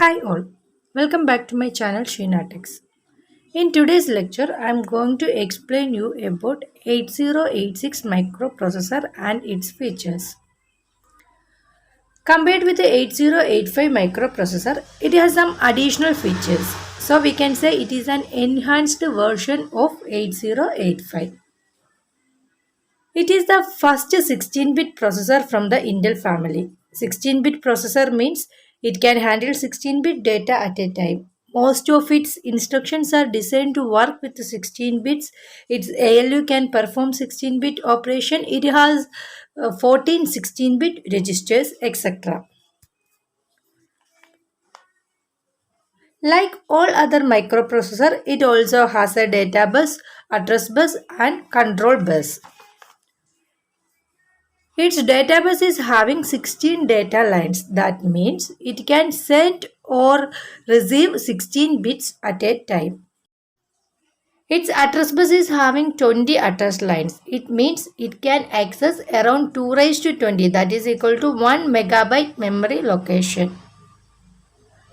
Hi all, welcome back to my channel Shinatics. In today's lecture, I am going to explain you about 8086 microprocessor and its features. Compared with the 8085 microprocessor, it has some additional features. So we can say it is an enhanced version of 8085. It is the first 16-bit processor from the Intel family. 16-bit processor means it can handle 16-bit data at a time. Most of its instructions are designed to work with 16 bits. Its ALU can perform 16-bit operation. It has 14 16-bit registers, etc. Like all other microprocessor, it also has a data bus, address bus, and control bus. Its database is having 16 data lines. That means it can send or receive 16 bits at a time. Its address bus is having 20 address lines. It means it can access around 2 raised to 20, that is equal to 1 megabyte memory location.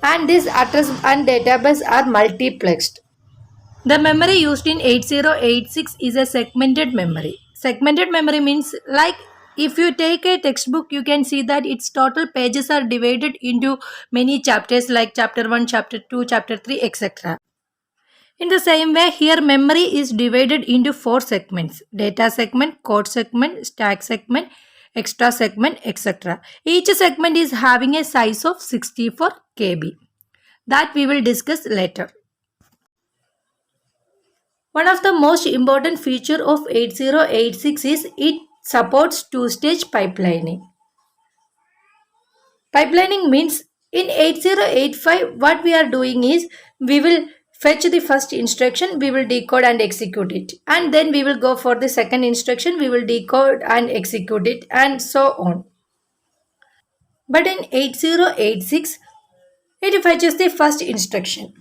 And this address and database are multiplexed. The memory used in 8086 is a segmented memory. Segmented memory means, like, if you take a textbook, you can see that its total pages are divided into many chapters like chapter 1, chapter 2, chapter 3, etc. In the same way, here memory is divided into four segments: data segment, code segment, stack segment, extra segment, etc. Each segment is having a size of 64 KB. That we will discuss later. One of the most important feature of 8086 is it supports two-stage pipelining. Pipelining means in 8085 what we are doing is we will fetch the first instruction, we will decode and execute it, and then we will go for the second instruction, we will decode and execute it, and so on. But in 8086 it fetches the first instruction.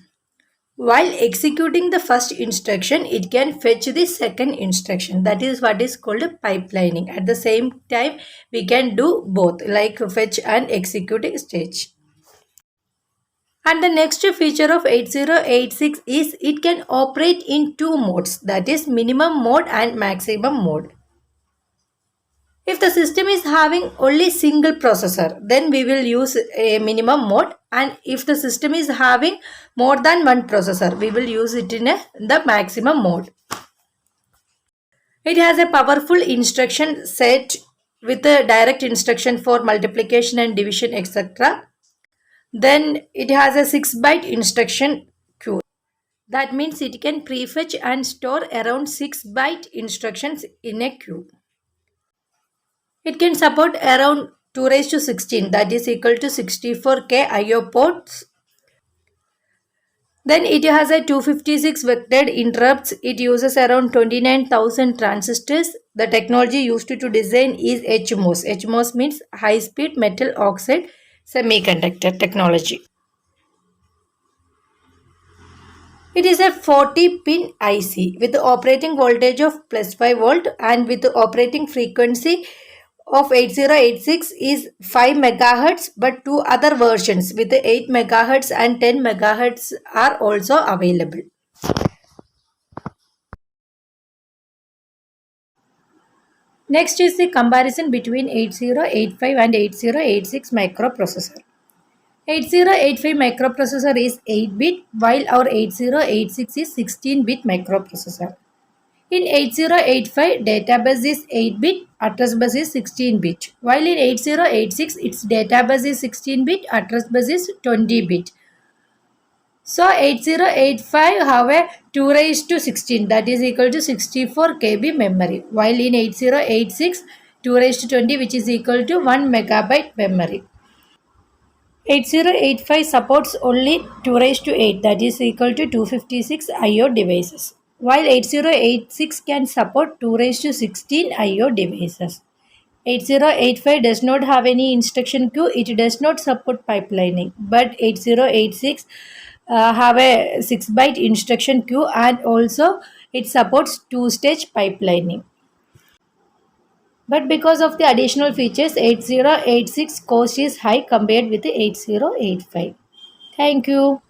While executing the first instruction, it can fetch the second instruction. That is what is called a pipelining. At the same time, we can do both, like fetch and execute stage. And the next feature of 8086 is it can operate in two modes, that is minimum mode and maximum mode. If the system is having only single processor, then we will use a minimum mode, and if the system is having more than one processor, we will use it in the maximum mode. It has a powerful instruction set with a direct instruction for multiplication and division, etc. Then it has a 6-byte instruction queue. That means it can prefetch and store around 6-byte instructions in a queue. It can support around 2 raised to 16, that is equal to 64K IO ports. Then it has a 256 vectored interrupts. It uses around 29,000 transistors. The technology used to design is HMOS. HMOS means high speed metal oxide semiconductor technology. It is a 40-pin IC with operating voltage of plus 5 volt and with operating frequency of 8086 is 5 megahertz, but two other versions with 8 megahertz and 10 megahertz are also available. Next is the comparison between 8085 and 8086 microprocessor. 8085 microprocessor is 8-bit while our 8086 is 16-bit microprocessor. In 8085, database is 8-bit, address bus is 16-bit. While in 8086, its database is 16-bit, address bus is 20-bit. So 8085 have a 2 raised to 16, that is equal to 64 KB memory. While in 8086, 2 raised to 20, which is equal to 1 megabyte memory. 8085 supports only 2 raised to 8, that is equal to 256 IO devices, while 8086 can support 2 raised to 16 IO devices. 8085 does not have any instruction queue, it does not support pipelining, but 8086 have a 6-byte instruction queue, and also it supports two-stage pipelining. But because of the additional features, 8086 cost is high compared with the 8085. Thank you.